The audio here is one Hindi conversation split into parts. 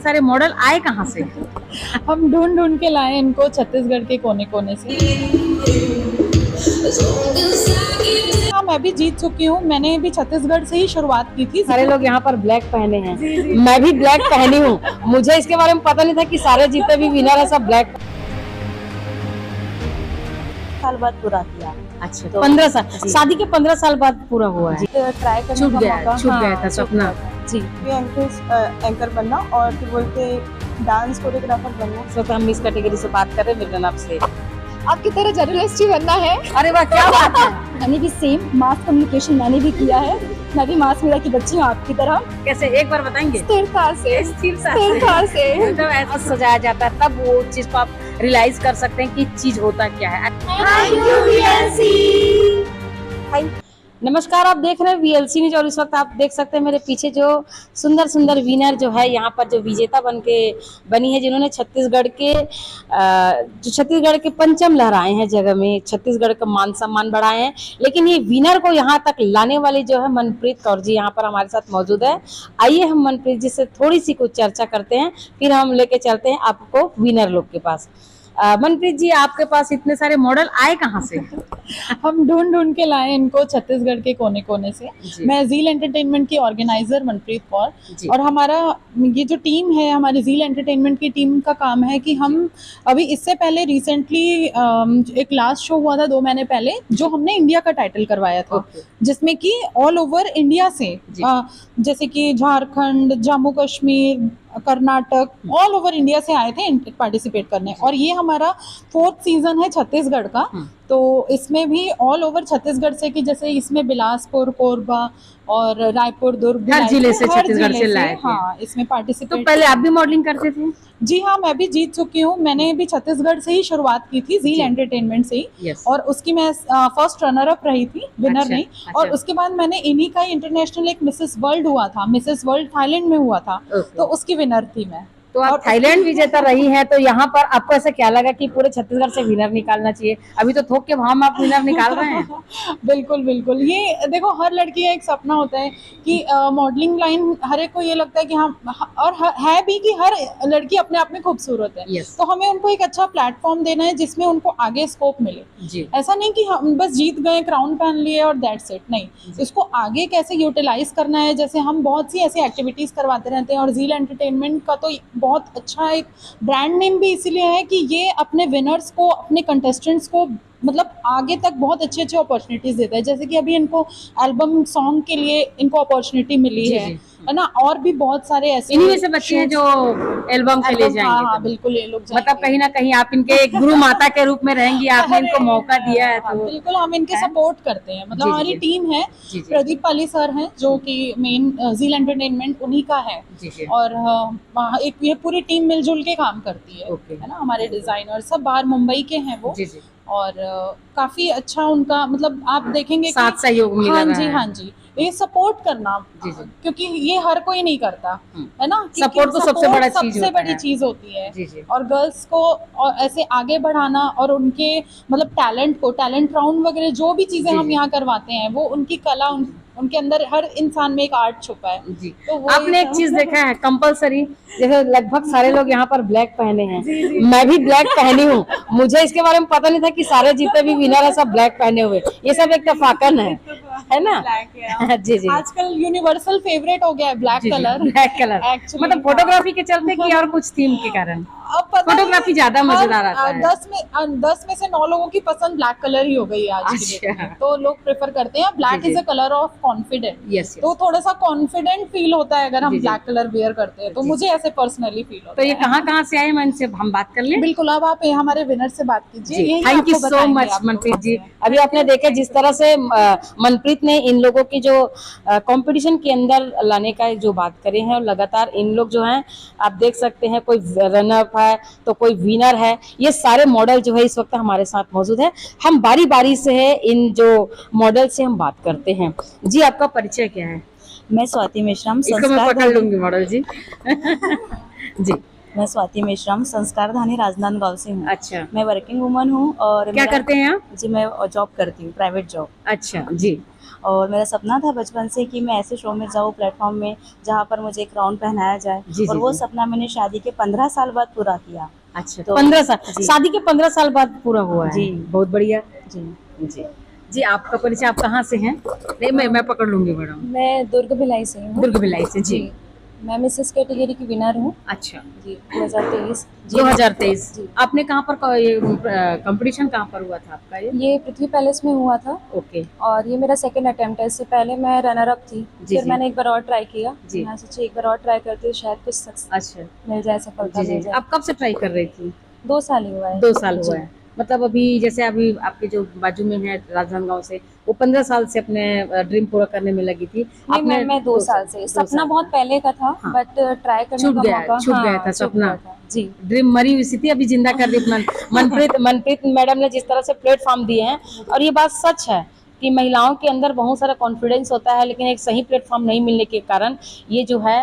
सारे मॉडल आए कहाँ से? हम ढूंढ ढूंढ के लाए इनको छत्तीसगढ़ के कोने कोने से। हाँ, मैं भी जीत चुकी हूँ। मैंने भी छत्तीसगढ़ से ही शुरुआत की थी। सारे लोग यहाँ पर ब्लैक पहने हैं। मैं भी ब्लैक पहनी हूँ। मुझे इसके बारे में पता नहीं था कि सारे जितने भी विनर है सब ब्लैक। साल बाद पूरा किया। अच्छा, तो 15 साल शादी के 15 साल बाद पूरा हुआ है। ट्राई करने छूट का गया मौका, छूट गया था सपना। जी, एंकर बनना और क्या बोलते डांस कोरियोग्राफर बनना। इस वक्त हम इस कैटेगरी से बात कर रहे हैं मिलन आपसे। आपकी तरह जर्नलिस्ट ही बनना है। अरे वाह, क्या बात है। मैंने भी सेम मास कम्युनिकेशन मैंने भी किया है। मैं भी मास मीडिया की बच्ची हूँ आपकी तरह। कैसे, एक बार बताएंगे? स्थिरता से स्थिरता से जब ऐसा सजाया जाता है तब वो चीज को आप रियलाइज कर सकते हैं कि चीज होता क्या है। नमस्कार, आप देख रहे हैं VLC न्यूज और इस वक्त आप देख सकते हैं मेरे पीछे जो सुंदर सुंदर विनर जो है यहाँ पर जो विजेता बनी है, जिन्होंने छत्तीसगढ़ के पंचम लहराए हैं, जगह में छत्तीसगढ़ का मान सम्मान बढ़ाए हैं। लेकिन ये विनर को यहाँ तक लाने वाली जो है मनप्रीत कौर जी यहाँ पर हमारे साथ मौजूद है। आइए हम मनप्रीत जी से थोड़ी सी कुछ चर्चा करते हैं, फिर हम लेके चलते हैं आपको विनर लोग के पास। मनप्रीत जी, आपके पास इतने सारे मॉडल आए कहाँ से? हम ढूंढ ढूंढ के लाए इनको छत्तीसगढ़ के कोने कोने से। मैं जील एंटरटेनमेंट की ऑर्गेनाइजर मनप्रीत कौर और हमारा ये जो टीम है, हमारी जील एंटरटेनमेंट की टीम का काम है कि हम अभी इससे पहले रिसेंटली एक लास्ट शो हुआ था 2 महीने पहले, जो हमने इंडिया का टाइटल करवाया था, जिसमें कि ऑल ओवर इंडिया से जैसे कि Jharkhand, Jammu Kashmir, Karnataka, all over India से आए थे पार्टिसिपेट करने। और ये हमारा 4th सीजन है छत्तीसगढ़ का। तो इसमें भी ऑल ओवर छत्तीसगढ़ से, कि जैसे इसमें बिलासपुर, कोरबा और रायपुर, दुर्ग, हर जिले से छत्तीसगढ़ से लाए थे। हाँ, इसमें पार्टिसिपेट। तो पहले आप भी मॉडलिंग करते थे? जी हाँ, मैं भी जीत चुकी हूँ। मैंने भी छत्तीसगढ़ से ही शुरुआत की थी, जील एंटरटेनमेंट से ही। और उसकी मैं फर्स्ट रनर अप रही थी, विनर नहीं। और उसके बाद मैंने इन्हीं का इंटरनेशनल एक मिसेस वर्ल्ड हुआ था, मिसेस वर्ल्ड थाईलैंड में हुआ था, तो उसकी विनर थी मैं। तो आप थाईलैंड विजेता रही हैं, तो यहाँ पर आपको ऐसा क्या लगा कि पूरे छत्तीसगढ़ से विनर निकालना चाहिए? अभी तो थोक के भाव में आप विनर निकाल रहे हैं। बिल्कुल बिल्कुल। ये देखो, हर लड़की का एक सपना होता है कि मॉडलिंग लाइन, हर एक को ये लगता है कि हम, और है भी कि हर लड़की अपने आप में खूबसूरत है। तो हमें उनको एक अच्छा प्लेटफॉर्म देना है जिसमें उनको आगे स्कोप मिले। ऐसा नहीं कि हम बस जीत गए, क्राउन पहन लिए और दैट्स इट, नहीं। इसको आगे कैसे यूटिलाइज करना है, जैसे हम बहुत सी ऐसी एक्टिविटीज करवाते रहते हैं। और जील एंटरटेनमेंट का तो बहुत अच्छा एक ब्रांड नेम भी इसीलिए है कि ये अपने विनर्स को, अपने कंटेस्टेंट्स को मतलब आगे तक बहुत अच्छे अच्छे अपॉर्चुनिटीज देता है। जैसे कि अभी इनको एल्बम सॉन्ग के लिए इनको अपॉर्चुनिटी मिली है ना। और भी बहुत सारे ऐसे इन्हीं में से बच्चे हैं जो एल्बम के लिए जाएंगे। हाँ, बिल्कुल, ये लोग मतलब कहीं ना कहीं आप इनके एक गुरु माता के रूप में रहेंगी, आपने इनको मौका दिया है। तो बिल्कुल, हम इनके सपोर्ट करते हैं। मतलब हमारी टीम है, प्रदीप पाली सर हैं जो कि मेन जील एंटरटेनमेंट उन्हीं का है। और एक ये पूरी टीम मिलजुल के काम करती है ना। हमारे डिजाइनर सब बाहर मुंबई के हैं वो। और काफी अच्छा उनका, मतलब आप देखेंगे साथ सहयोग मिल रहा है। हाँ जी, ये सपोर्ट करना, क्योंकि ये हर कोई नहीं करता है ना। सपोर्ट तो सबसे बड़ी चीज होती है। और गर्ल्स को और ऐसे आगे बढ़ाना, और उनके मतलब टैलेंट राउंड वगैरह जो भी चीजें हम यहाँ करवाते हैं, वो उनकी कला, उनके अंदर हर इंसान में एक आर्ट छुपा है। तो आपने एक चीज देखा है कंपलसरी, जैसे लगभग सारे लोग यहाँ पर ब्लैक पहने हैं। मैं भी ब्लैक पहनी हूँ। मुझे इसके बारे में पता नहीं था कि सारे जितने भी विनर है सब ब्लैक पहने हुए। ये सब एक तफाकन है ना। जी। आजकल यूनिवर्सल फेवरेट हो गया है ब्लैक कलर। मतलब फोटोग्राफी के चलते कि और कुछ थीम के कारण? फोटोग्राफी ज्यादा मजेदार आता है। 10 में से 9 लोगों की पसंद ब्लैक कलर ही हो गई है आज के डेट में। तो लोग प्रेफर करते हैं। Black is a colour of confident. तो थोड़ा सा कॉन्फिडेंट फील होता है अगर हम ब्लैक कलर वेयर करते हैं। तो मुझे ऐसे पर्सनली फील होता है। तो ये कहाँ से आए, मैं इनसे हम बात कर लें? बिल्कुल, अब आप हमारे विनर से बात कीजिए। Thank you so much Manpreet ji. अभी आपने देखा जिस तरह से मनप्रीत ने इन लोगों की जो कंपटीशन के अंदर लाने का जो बात करी है, और लगातार इन लोग जो हैं आप देख सकते हैं, कोई रनर है तो कोई विनर है। ये सारे मॉडल जो है इस वक्त हमारे साथ मौजूद है। हम बारी बारी से है इन जो मॉडल से हम बात करते हैं। जी, आपका परिचय क्या है? मैं स्वाति मेश्राम, इसको मैं पकड़ लूंगी मॉडल जी। जी, मैं स्वाति मेश्राम, संस्कारधानी राजनांदगांव से हूँ। अच्छा, मैं वर्किंग वुमन हूँ। और क्या करते हैं आप? जी, मैं जॉब करती हूँ, प्राइवेट जॉब। अच्छा जी। और मेरा सपना था बचपन से कि मैं ऐसे शो में जाऊँ प्लेटफॉर्म में जहाँ पर मुझे क्राउन पहनाया जाए। जी, और जी, वो जी। सपना मैंने शादी के 15 साल बाद पूरा किया। अच्छा, तो 15 साल, जी। शादी के 15 साल बाद पूरा हुआ है। जी। बहुत बढ़िया। जी। जी। जी, आपका परिचय, आप कहाँ से हैं? नहीं, मैं पकड़ लूँगी मैडम। मैं दुर्ग भिलाई से हूँ। दुर्ग भिलाई से, जी। मैं मिसेस कैटेगरी की विनर हूँ अच्छा, जी 2023। 2023। जी। आपने कहाँ पर ये कंपटीशन कहाँ पर हुआ था आपका ये? ये पृथ्वी पैलेस में हुआ था ओके, और ये मेरा सेकंड अटेम्प्ट है। इससे पहले मैं रनर अप थी, जी, फिर जी। मैंने एक बार और ट्राई किया। जी। मैं सोची एक बार और ट्राई करती हूँ, शायद कुछ अच्छा, मिल जाए, सफलता जी, मिल जी। जाए। आप कब से ट्राई कर रही थी? 2 साल ही हुआ है। 2 साल हुआ जी। है। मतलब अभी जैसे अभी आपके जो बाजू में है राजनांदगांव से, वो 15 साल से अपने ड्रीम पूरा करने में लगी थी। नहीं आपने मैम, मैं 2 साल से, 2 सपना साल बहुत पहले का था, हाँ। बट ट्राई करने छूट का गया, मौका छूट गया था छूट सपना। गया था। जी। ड्रीम मरी हुई सी थी, अभी जिंदा कर दी। मनप्रीत मैडम ने जिस तरह से प्लेटफॉर्म दिए हैं, और ये बात सच है कि महिलाओं के अंदर बहुत सारा कॉन्फिडेंस होता है, लेकिन एक सही प्लेटफॉर्म नहीं मिलने के कारण ये जो है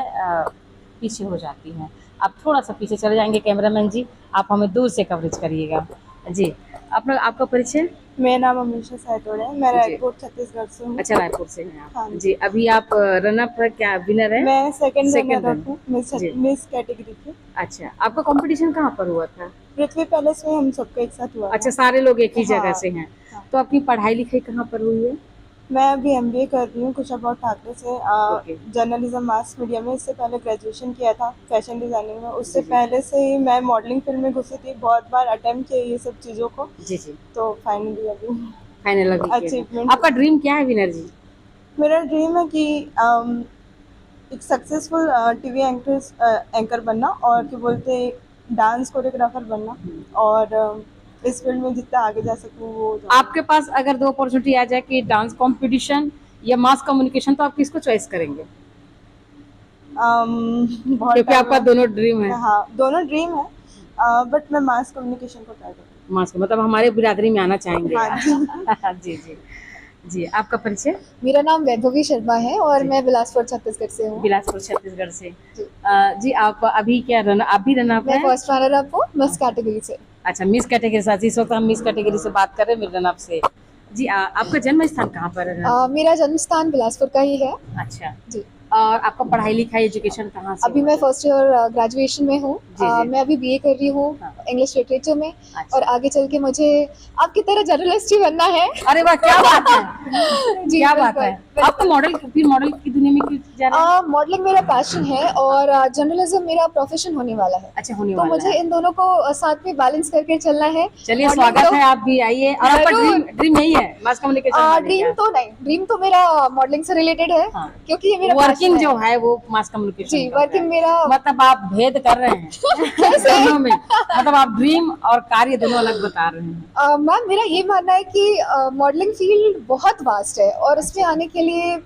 पीछे हो जाती हैं। आप थोड़ा सा पीछे चले जाएंगे कैमरामैन जी, आप हमें दूर से कवरेज करिएगा जी। आपका परिचय? मेरा नाम अमीशा सैतोड़ है, मैं जी। रायपुर छत्तीसगढ़ से हूँ। अच्छा, रायपुर से हैं आप। हाँ जी, अभी आप रनअप क्या विनर है? मैं सेकंड Second रनर अप हूँ जी। मिस कैटेगरी के। अच्छा, आपका कंपटीशन कहाँ पर हुआ था? पृथ्वी पैलेस में हम सबका एक साथ हुआ था। अच्छा, सारे लोग एक ही हाँ, जगह से हैं। हाँ। तो आपकी पढ़ाई लिखाई कहाँ पर हुई है? मैं अभी MBA कर रही हूँ कुशाभाऊ ठाकरे से, ओके। जर्नलिज्म मास मीडिया में। इससे पहले ग्रेजुएशन किया था फैशन डिजाइनिंग में। उससे जी, जी। पहले से ही मैं मॉडलिंग फील्ड में घुसी थी, बहुत बार अटेम्प्ट किया ये सब चीज़ों को, जी, जी। तो फाइनली अभी फाइनल अभी किया है। Achievement। आपका ड्रीम क्या है विनर जी? मेरा ड्रीम है कि एक सक्सेसफुल टीवी एंकर बनना, और क्या बोलते हैं डांस कोरियोग्राफर बनना, और इस फील्ड में जितना आगे जा सकूँ वो जाऊँ। आपके पास अगर 2 अपॉर्चुनिटी आ जाए कि डांस कंपटीशन या मास कम्युनिकेशन, तो आप किसको चॉइस करेंगे? बहुत क्योंकि time आपका है। दोनों ड्रीम है। हाँ, दोनों ड्रीम है, बट मैं मास कम्युनिकेशन को ट्राई करूँगी। मास मतलब हमारे बिरादरी में आना चाहेंगे हाँ आप। जी, जी। जी, आपका परिचय? मेरा नाम वैभवी शर्मा है और जी। मैं बिलासपुर छत्तीसगढ़ से हूँ। बिलासपुर छत्तीसगढ़ से। जी। जी, आप अभी क्या आप भी रन अप मैं हैं? फर्स्ट रनर अप हूँ मिस कैटेगरी से। अच्छा, मिस कैटेगरी से। इस वक्त हम मिस कैटेगरी से बात कर रहे हैं, रन अप से। जी, आपका जन्म स्थान कहाँ पर है? मेरा जन्म स्थान बिलासपुर का ही है। अच्छा, जी। और आपका पढ़ाई लिखाई एजुकेशन कहाँ से? अभी मैं फर्स्ट ईयर ग्रेजुएशन में हूँ। जी, जी। मैं अभी BA कर रही हूँ हाँ। इंग्लिश लिटरेचर में। अच्छा। और आगे चल के मुझे आपकी तरह जर्नलिस्ट ही बनना है। अरे वाह, क्या बात है। जी, क्या बात बिल्कुल, है। बिल्कुल। आपको मॉडल की दुनिया में क्यों जा रहे हैं? मॉडलिंग मेरा पैशन है और जर्नलिज्म मेरा प्रोफेशन होने वाला है। अच्छा, होने तो वाला मुझे है। इन दोनों को साथ में बैलेंस करके चलना है। चलिए, Modeling स्वागत तो- है, आप भी आइए। और आपका जरूर। ड्रीम यही है मास कम्युनिकेशन? ड्रीम तो नहीं, ड्रीम तो मेरा मॉडलिंग से रिलेटेड है। हाँ। क्योंकि ये मेरा वर्किंग passion जो है वो मास कम्युनिकेशन जी, वर्किंग मेरा मतलब आप भेद कर रहे हैं दोनों में। मतलब आप ड्रीम और कार्य दोनों अलग बता रहे हैं। मैम मेरा ये मानना है कि मॉडलिंग फील्ड बहुत वास्ट है और इसमें आने के लिए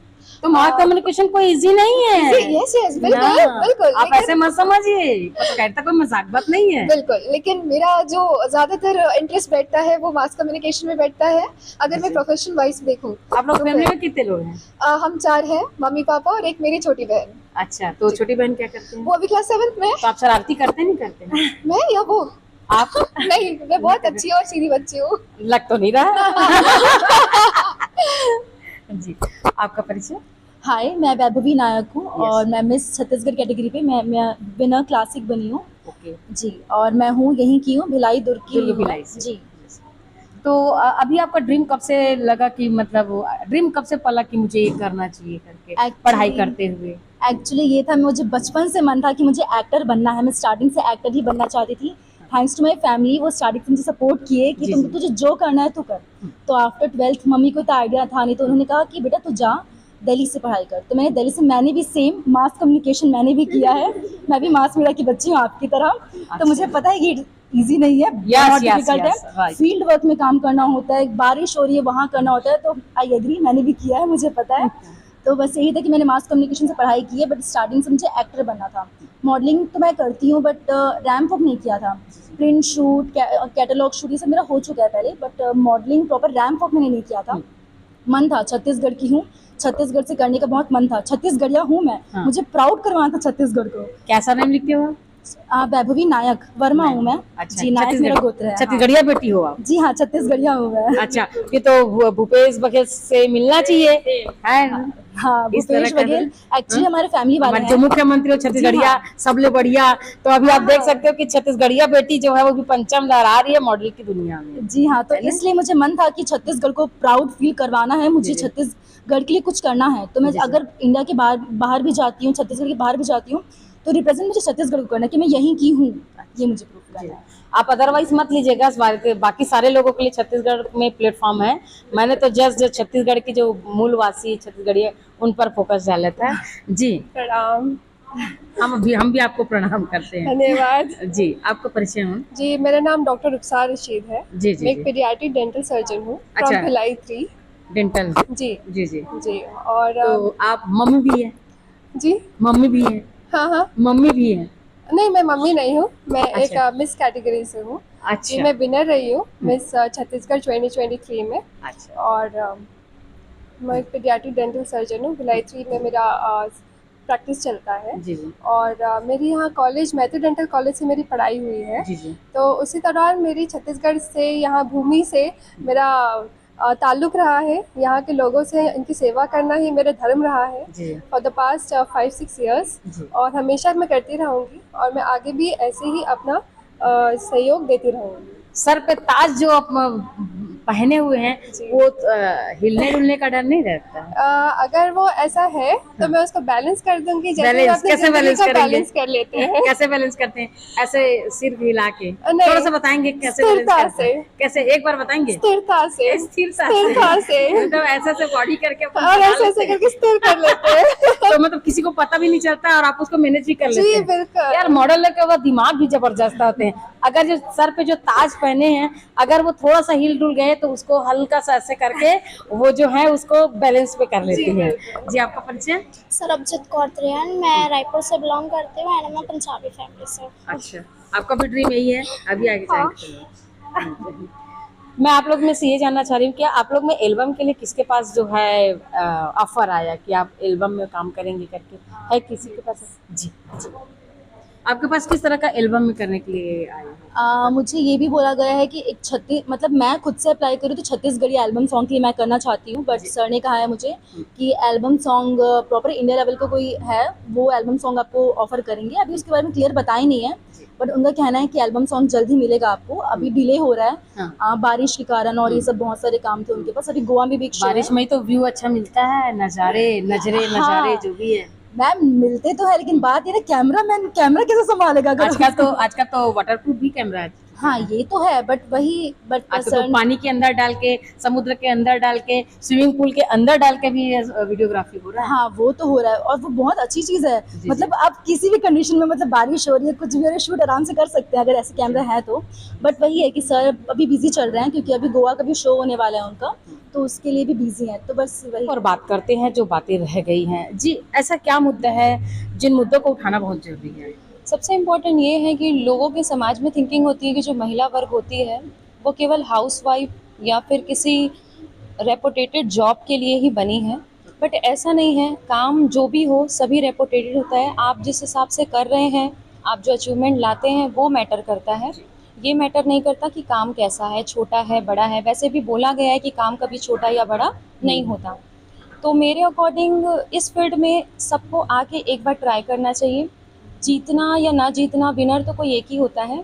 तो मास कम्युनिकेशन कोई इजी नहीं है। यस बिल्कुल ना, बिल्कुल। आप ऐसे मत समझिए, पत्रकारिता कोई मजाक बात नहीं है। बिल्कुल, लेकिन मेरा जो ज्यादातर इंटरेस्ट बैठता है वो मास कम्युनिकेशन में बैठता है। अगर मैं प्रोफेशन वाइज देखूं आप लोग तो फैमिली फिर- में कितने लोग हैं? हम 4 हैं, मम्मी पापा और एक मेरी छोटी बहन। अच्छा, तो छोटी बहन क्या करते हैं? वो अभी क्लास 7th में है। तो आप शरारती करते नहीं करते? मैं या वो आप? नहीं, मैं बहुत अच्छी और सीधी बच्ची हूँ। लग तो नहीं रहा। जी, आपका परिचय? हाय, मैं वैभवी नायक हूँ Yes. और मैं मिस छत्तीसगढ़ कैटेगरी पे मैं विनर क्लासिक बनी हूँ। ओके। जी, और मैं हूँ यहीं की हूँ, भिलाई दुर्ग की दुर्ग हूँ। भिलाई से। जी। तो अभी आपका ड्रीम कब से लगा कि मतलब ड्रीम कब से पला कि मुझे ये करना चाहिए करके Actually- पढ़ाई करते हुए? एक्चुअली ये था, मुझे बचपन से मन था कि मुझे एक्टर बनना है। मैं स्टार्टिंग से एक्टर ही बनना चाहती थी। थैंक्स टू माई फैमिली, वो स्टार्टिंग से मुझे सपोर्ट किए कि जी, तुम जी। तुझे जो करना है तू कर। तो आफ्टर 12th मम्मी को तो आइडिया था नहीं, तो उन्होंने कहा कि बेटा तू जा दिल्ली से पढ़ाई कर। तो मैंने दिल्ली से, मैंने भी सेम मास कम्युनिकेशन मैंने भी किया है। मैं भी मास मीडिया की बच्ची हूँ आपकी तरह। तो मुझे पता है कि इजी नहीं है, बहुत डिफिकल्ट yes, है। right. फील्ड वर्क में काम करना होता है, बारिश हो रही है वहाँ करना होता है। तो आई एग्री, मैंने भी किया है, मुझे पता है। तो बस यही था कि मैंने मास कम्युनिकेशन से पढ़ाई की है, बट स्टार्टिंग से मुझे एक्टर बनना था। मॉडलिंग तो मैं करती हूँ, बट रैंप वॉक नहीं किया था। प्रिंट शूट, कैटलॉग शूट, ये सब मेरा हो चुका है पहले, but modelling proper ramp walk मैंने नहीं किया था। मन था, छत्तीसगढ़ की हूँ, छत्तीसगढ़ से करने का बहुत मन था। छत्तीसगढ़िया हूँ मैं। हाँ। मुझे प्राउड करवाना था छत्तीसगढ़ को। कैसा नेम लिखते हो? वैभवी नायक वर्मा हूँ मैं। अच्छा, जी, नायक मेरा गोत्र है। छत्तीसगढ़िया बेटी हो आप? जी हाँ, छत्तीसगढ़िया हूँ मैं। अच्छा, ये तो भूपेश बघेल से मिलना चाहिए है। हाँ, इस तरह भूपेश का बघेल हाँ? एक्चुअली हमारे फैमिली वाले हमारे हैं। जो मुख्यमंत्री हो छत्तीसगढ़िया, हाँ। सबले बढ़िया। तो अभी आप देख सकते हो कि छत्तीसगढ़िया बेटी जो है वो भी परचम लहरा रही है मॉडल की दुनिया में। जी हाँ, तो है ना? इसलिए मुझे मन था कि छत्तीसगढ़ को प्राउड फील करवाना है, मुझे जी। छत्तीसगढ़ के लिए कुछ करना है। तो मैं जी, जी। अगर इंडिया के बाहर बाहर भी जाती हूँ, छत्तीसगढ़ के बाहर भी जाती हूँ, तो रिप्रेजेंट मुझे छत्तीसगढ़ को करना है कि मैं यहीं की हूँ, ये मुझे प्रूव जी। करना है। आप अदरवाइज मत लीजिएगा इस बारे के, बाकी सारे लोगों के लिए छत्तीसगढ़ में प्लेटफॉर्म है। मैंने तो जस्ट जो छत्तीसगढ़ की जो मूलवासी छत्तीसगढ़ी उन पर फोकस डाला था। जी, प्रणाम। हम भी आपको प्रणाम करते हैं। धन्यवाद। जी, आपका परिचय हो? जी, मेरा नाम डॉक्टर रुखसार रशीद है। जी, जी, मैं एक जी। पीडियाट्रिक डेंटल सर्जन हूँ अच्छा। फ्रॉम भिलाई 3। डेंटल। जी जी, जी। जी। और तो आप मम्मी भी हैं? जी मम्मी भी हैं? हाँ हाँ। मम्मी भी हैं? नहीं, मैं मम्मी नहीं हूँ, मैं एक अच्छा। मिस कैटेगरी से हूँ। जी, अच्छा। मैं विनर रही हूँ मिस छत्तीसगढ़ 2023 में। अच्छा। और मैं एक पीडियाट्रिक डेंटल सर्जन हूँ। भिलाई 3 में मेरा प्रैक्टिस चलता है। जी, जी। और मेरी यहाँ कॉलेज मैथ्यू डेंटल कॉलेज से मेरी पढ़ाई हुई है। जी, जी। तो उसी दौरान मेरी छत्तीसगढ़ से यहाँ भूमि से मेरा ताल्लुक़ रहा है। यहाँ के लोगों से इनकी सेवा करना ही मेरा धर्म रहा है जी। For the past 5-6 years. जी। और हमेशा मैं करती रहूँगी और मैं आगे भी ऐसे ही अपना सहयोग देती रहूँगी। सर पे ताज जो आप पहने हुए हैं जी। वो हिलने डुलने का डर नहीं रहता है? अगर वो ऐसा है तो मैं उसको बैलेंस कर दूंगी, जैसे हम बैलेंस अपनी कैसे जिंदगी बैलेंस को करेंगे? बैलेंस कर लेते हैं। कैसे बैलेंस करते हैं? ऐसे सिर हिला के नहीं, थोड़ा सा बताएंगे कैसे बैलेंस स्थिरता करते हैं? कैसे एक बार बताएंगे? स्थिरता से स्थिरता से तो ऐसे बॉडी करके अपन और चला ऐसे लेते करके हैं। स्थिर कर लेते हैं। तो मतलब किसी को पता भी नहीं चलता और आप उसको मैनेज भी कर जी, लेते हैं। बिल्कुल। यार मॉडल के वो दिमाग भी जबरदस्त होते हैं। अगर जो सर पे जो ताज पहने हैं अगर वो थोड़ा सा हिल डुल गए तो उसको हल्का सा ऐसे करके वो जो है उसको बैलेंस पे कर लेती है। जी, आपका परिचय? सरबजीत कौर त्रियन, मैं रायपुर से बिलोंग करती हूँ एंड मैं पंजाबी फैमिली से हूँ। अच्छा, आपका भी ड्रीम यही है अभी आगे हाँ। जाएंगे? मैं आप लोग में से ये जानना चाह रही हूँ कि आप लोग में एल्बम के लिए किसके पास जो है ऑफर आया कि आप एल्बम में काम करेंगे करके, है किसी के पास? जी, जी। आपके पास किस तरह का एल्बम में करने के लिए आया? मुझे ये भी बोला गया है कि एक मतलब मैं खुद से अप्लाई करूँ तो छत्तीसगढ़ी एल्बम सॉन्ग के लिए मैं करना चाहती हूँ, बट सर ने कहा है मुझे कि album song proper India level का कोई है वो एल्बम सॉन्ग आपको ऑफर करेंगे। अभी उसके बारे में क्लियर बताया ही नहीं है, बट उनका कहना है कि एल्बम सॉन्ग जल्द ही मिलेगा आपको। अभी डिले हो रहा है बारिश के कारण और ये सब बहुत सारे काम थे उनके पास। अभी गोवा में भी एक show बारिश है। में ही तो व्यू अच्छा मिलता है, नजरे हाँ। जो भी है। मैम मिलते तो है, लेकिन बात ये ना कैमरा कैसे संभालेगा अगर आजकल तो वाटरप्रूफ भी कैमरा है। हाँ ये तो है, बट आजकल तो पानी के अंदर डाल के, समुद्र के अंदर डाल के, स्विमिंग पूल के अंदर डाल के भी वीडियोग्राफी हो रहा है। हाँ वो तो हो रहा है और वो बहुत अच्छी चीज़ है। जी, मतलब आप किसी भी कंडीशन में, मतलब बारिश हो रही है कुछ भी हो रहा है, शूट आराम से कर सकते हैं अगर ऐसे कैमरा है तो। बट वही है कि सर अभी बिजी चल रहे हैं क्योंकि अभी गोवा का भी शो होने वाला है उनका, तो उसके लिए भी बिजी हैं। तो बस वही। और बात करते हैं जो बातें रह गई हैं। जी, ऐसा क्या मुद्दा है जिन मुद्दों को उठाना बहुत जरूरी है? सबसे इम्पोर्टेंट ये है कि लोगों के समाज में थिंकिंग होती है कि जो महिला वर्ग होती है वो केवल हाउसवाइफ या फिर किसी रेपुटेटेड जॉब के लिए ही बनी है, बट ऐसा नहीं है। काम जो भी हो सभी रेपुटेटेड होता है। आप जिस हिसाब से कर रहे हैं, आप जो अचीवमेंट लाते हैं वो मैटर करता है। ये मैटर नहीं करता कि काम कैसा है, छोटा है बड़ा है। वैसे भी बोला गया है कि काम कभी छोटा या बड़ा नहीं होता। तो मेरे अकॉर्डिंग इस फील्ड में सबको आके एक बार ट्राई करना चाहिए। जीतना या ना जीतना, विनर तो कोई एक ही होता है,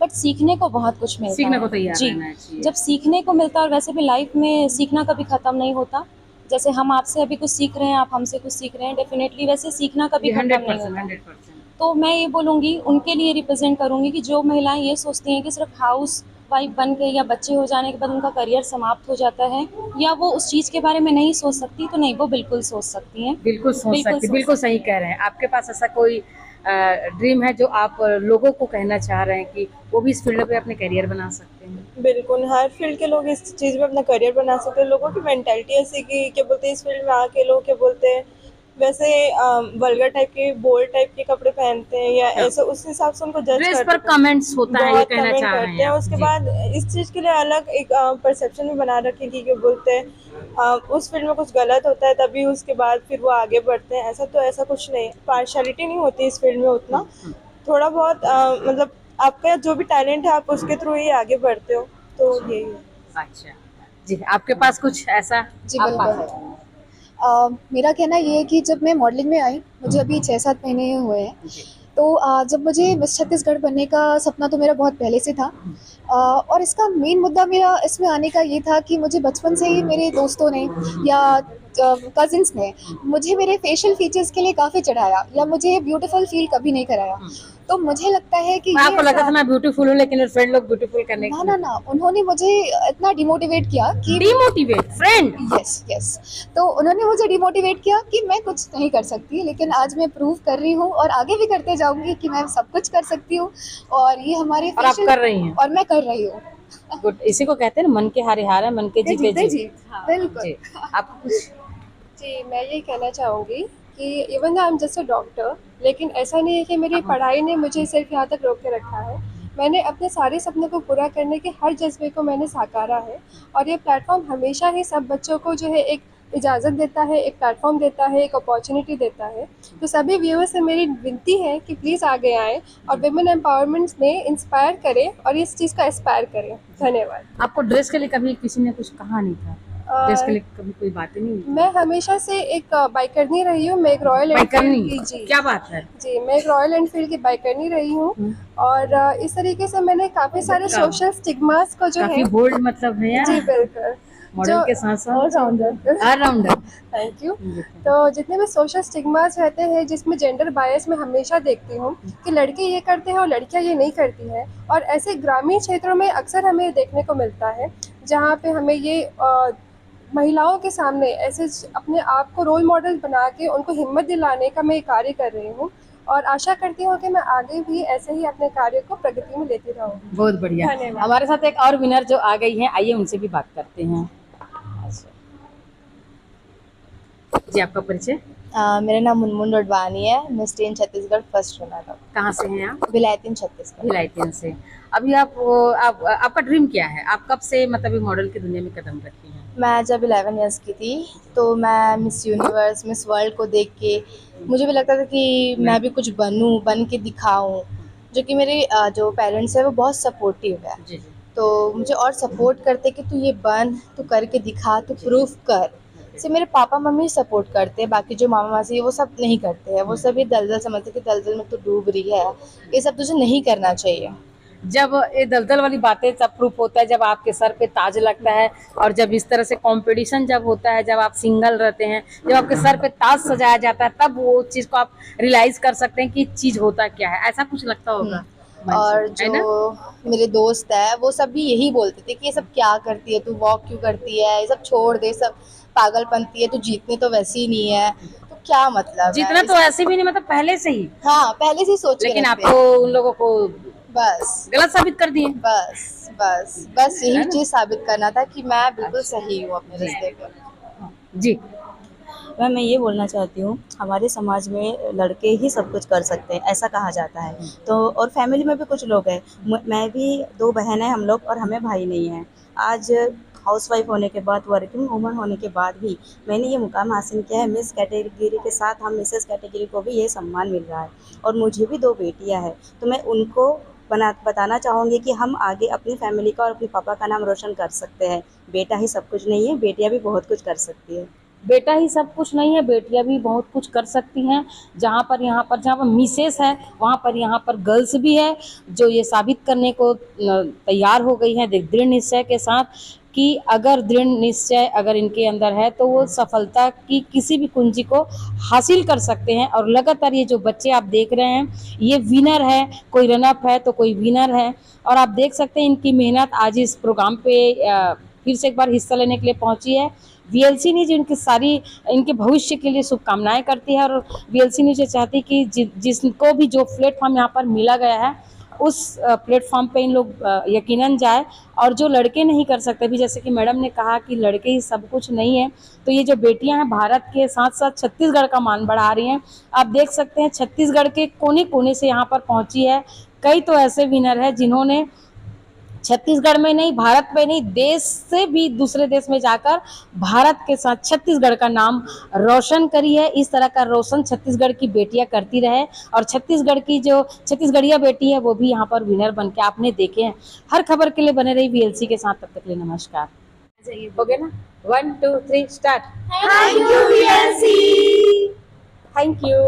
बट सीखने को बहुत कुछ मिलता है। सीखने को तैयार जी, रहना चाहिए। जब सीखने को मिलता है, और वैसे भी लाइफ में सीखना कभी ख़त्म नहीं होता। जैसे हम आपसे अभी कुछ सीख रहे हैं, आप हमसे कुछ सीख रहे हैं, डेफिनेटली वैसे सीखना कभी खत्म नहीं होता। 100%। तो मैं ये बोलूँगी, उनके लिए रिप्रेजेंट करूँगी कि जो महिलाएं ये सोचती हैं कि सिर्फ हाउस वाइफ बन के या बच्चे हो जाने के बाद उनका करियर समाप्त हो जाता है या वो उस चीज़ के बारे में नहीं सोच सकती, तो नहीं, वो बिल्कुल सोच सकती हैं। बिल्कुल सोच सकती, बिल्कुल सही कह रहे हैं। आपके पास ऐसा कोई ड्रीम है जो आप लोगों को कहना चाह रहे हैं कि वो भी इस फील्ड पे अपने करियर बना सकते हैं? बिल्कुल, हर फील्ड के लोग इस चीज़ में अपना करियर बना सकते हैं। लोगों की मेंटालिटी ऐसी कि क्या बोलते हैं, इस फील्ड में आके लोग क्या बोलते हैं वैसे वल्गर टाइप के, बोल्ड टाइप के कपड़े पहनते हैं या ऐसे, उस हिसाब से उनको जज ड्रेस करते पर हैं। कमेंट्स होता है, ये बहुत कहना कमेंट चाह रहे करते हैं। हैं उसके जी। बाद इस चीज़ के लिए अलग एक परसेप्शन भी बना रखे कि क्या बोलते हैं उस फील्ड में कुछ गलत होता है तभी उसके बाद फिर वो आगे बढ़ते हैं। ऐसा कुछ नहीं है, पार्शियलिटी नहीं होती इस फील्ड में उतना। थोड़ा बहुत मतलब आपका जो भी टैलेंट है आप उसके थ्रू ही आगे बढ़ते हो, तो यही है। अच्छा जी, आपके पास कुछ ऐसा? जी आप बिल्कुल। पास मेरा कहना ये है कि जब मैं मॉडलिंग में आई, मुझे अभी 6-7 महीने ही हुए हैं, जी। तो जब मुझे मिस छत्तीसगढ़ बनने का सपना तो मेरा बहुत पहले से था। और इसका मेन मुद्दा मेरा इसमें आने का ये था कि मुझे बचपन से ही मेरे दोस्तों ने या कजिन्स ने मुझे मेरे फेशियल फीचर्स के लिए काफ़ी चढ़ाया या मुझे ब्यूटीफुल फील कभी नहीं कराया। तो मुझे लगता है कि ये आपको लगा था ऐसा मैं ब्यूटीफुल हूँ, लेकिन फ्रेंड लोग ब्यूटीफुल करने ना ना ना, उन्होंने मुझे इतना डिमोटिवेट किया कि डिमोटिवेट फ्रेंड। यस यस, तो उन्होंने मुझे डिमोटिवेट किया कि मैं कुछ नहीं कर सकती, लेकिन आज मैं प्रूव कर रही हूँ और आगे भी करते जाऊंगी कि मैं सब कुछ कर सकती हूँ। और ये हमारे और आप फेशियल कर रही हैं। और मैं कर रही हूँ। गुड, इसी को कहते हैं ना, मन के हारे हार है, मन के ये जीते जीते जी। जी, बिल्कुल। जी, आपको कुछ? जी, मैं यही कहना चाहूँगी कि even I am just a doctor, लेकिन ऐसा नहीं है कि मेरी पढ़ाई ने मुझे सिर्फ यहाँ तक रोक के रखा है। मैंने अपने सारे सपनों को पूरा करने के हर जज्बे को मैंने साकारा है, और ये प्लेटफॉर्म हमेशा ही सब बच्चों को जो है एक इजाज़त देता है, एक प्लेटफॉर्म देता है, एक अपॉर्चुनिटी देता है। तो सभी व्यूअर्स से मेरी विनती है कि प्लीज़ आगे आएँ और विमेन एम्पावरमेंट में इंस्पायर करें और इस चीज़ का एस्पायर करें। धन्यवाद। आपको ड्रेस के लिए कभी किसी ने कुछ कहा नहीं था? ड्रेस के लिए कभी कोई बातें नहीं हुई? मैं हमेशा से एक बाइकरनी रही हूँ। मैं एक रॉयल बाइकरनी? एनफील्ड की जी क्या बात है। जी, मैं एक रॉयल एनफील्ड की बाइकरनी रही हूँ। और इस तरीके से मैंने काफ़ी सारे सोशल स्टिग्मास को जो काफी है बोल्ड मतलब है जी यार, बिल्कुल मॉडल के साथ साथ ऑलराउंडर ऑलराउंडर। Thank you. तो जितने भी सोशल स्टिग्मास रहते हैं, जिसमें जेंडर बायस मैं हमेशा देखती हूँ कि लड़के ये करते हैं और लड़कियाँ ये नहीं करती हैं, और ऐसे ग्रामीण क्षेत्रों में अक्सर हमें देखने को मिलता है जहाँ पे हमें ये महिलाओं के सामने ऐसे अपने आप को रोल मॉडल बना के उनको हिम्मत दिलाने का मैं कार्य कर रही हूँ, और आशा करती हूँ कि मैं आगे भी ऐसे ही अपने कार्य को प्रगति में लेती रहूँगी। बहुत बढ़िया। धन्यवाद। हमारे साथ एक और विनर जो आ गई हैं, आइए उनसे भी बात करते हैं। जी, आपका परिचय? मेरा नाम मुनमुन रोडवानी है। मैं स्टेन छत्तीसगढ़ फर्स्ट विनर हूँ। कहाँ से हैं आप? विलायतीन छत्तीसगढ़। भिलाईतीन से। अभी आप आपका ड्रीम क्या है? आप कब से मतलब मॉडल की दुनिया में कदम रखी हैं? मैं जब 11 इयर्स की थी तो मैं मिस यूनिवर्स, मिस वर्ल्ड को देख के मुझे भी लगता था कि मैं भी कुछ बनूं, बन के दिखाऊं। जो कि मेरे जो पेरेंट्स हैं वो बहुत सपोर्टिव है, जी जी। तो मुझे और सपोर्ट करते कि तू ये बन, तू करके दिखा, तू प्रूफ कर। से मेरे पापा मम्मी सपोर्ट करते हैं, बाकी जो मामा मासी है वो सब नहीं करते हैं। वो सब ये दलदल समझते कि दलदल में तू डूब रही है, ये सब तुझे नहीं करना चाहिए। जब ये दलदल वाली बातें तब प्रूफ होता है जब आपके सर पे ताज लगता है, और जब इस तरह से कंपटीशन जब होता है, जब आप सिंगल रहते हैं, जब आपके सर पे ताज सजाया जाता है, तब वो चीज को आप रियलाइज कर सकते हैं कि चीज होता क्या है। ऐसा कुछ लगता होगा और है ना? जो मेरे दोस्त है वो सब भी यही बोलते थे कि ये सब क्या करती है, तू वॉक क्यों करती है, ये सब छोड़ दे, सब पागलपंती है, तू जीतने तो वैसे ही नहीं है, तो क्या मतलब जितना है तो ऐसे भी नहीं, मतलब पहले से ही। हाँ, पहले से ही सोच के लेकिन रखते आपको हैं। उन लोगों को बस गलत साबित कर दिए। बस बस बस यही चीज साबित करना था कि मैं बिल्कुल सही हूँ अपने रिश्ते पे। जी। मैं ये बोलना चाहती हूँ, हमारे समाज में लड़के ही सब कुछ कर सकते हैं ऐसा कहा जाता है। तो और फैमिली में भी कुछ लोग हैं, मैं भी 2 बहन हैं हम लोग, और हमें भाई नहीं है। आज हाउसवाइफ होने के बाद, वर्किंग वूमन होने के बाद भी मैंने ये मुकाम हासिल किया है। मिस कैटेगरी के साथ हम मिसेस कैटेगरी को भी ये सम्मान मिल रहा है, और मुझे भी 2 बेटियां हैं। तो मैं उनको बताना चाहूँगी कि हम आगे अपनी फैमिली का और अपने पापा का नाम रोशन कर सकते हैं। बेटा ही सब कुछ नहीं है, बेटियां भी बहुत कुछ कर सकती है। बेटा ही सब कुछ नहीं है, बेटियां भी बहुत कुछ कर सकती हैं। जहाँ पर मिसेस है, वहाँ पर यहाँ पर गर्ल्स भी है जो ये साबित करने को तैयार हो गई हैं दृढ़ निश्चय के साथ कि अगर दृढ़ निश्चय अगर इनके अंदर है तो वो सफलता की किसी भी कुंजी को हासिल कर सकते हैं। और लगातार ये जो बच्चे आप देख रहे हैं, ये विनर है, कोई रनअप है तो कोई विनर है। और आप देख सकते हैं इनकी मेहनत आज इस प्रोग्राम पे फिर से एक बार हिस्सा लेने के लिए पहुंची है। वीएलसी न्यूज इनके भविष्य के लिए शुभकामनाएं करती है, और वीएलसी न्यूज ये चाहती है कि जिसको भी जो प्लेटफॉर्म यहाँ पर मिला गया है उस प्लेटफॉर्म पे इन लोग यकीनन जाए। और जो लड़के नहीं कर सकते भी, जैसे कि मैडम ने कहा कि लड़के ही सब कुछ नहीं है, तो ये जो बेटियां हैं भारत के साथ साथ छत्तीसगढ़ का मान बढ़ा रही हैं। आप देख सकते हैं छत्तीसगढ़ के कोने कोने से यहाँ पर पहुँची है। कई तो ऐसे विनर है जिन्होंने छत्तीसगढ़ में नहीं, भारत में नहीं, देश से भी दूसरे देश में जाकर भारत के साथ छत्तीसगढ़ का नाम रोशन करी है। इस तरह का रोशन छत्तीसगढ़ की बेटियां करती रहे और छत्तीसगढ़ की जो छत्तीसगढ़िया बेटी है वो भी यहाँ पर विनर बन के आपने देखे हैं। हर खबर के लिए बने रही VLC के साथ, तब तक के लिए नमस्कार। हो गया ना, 1 2 3 start. Thank you VLC। Thank you.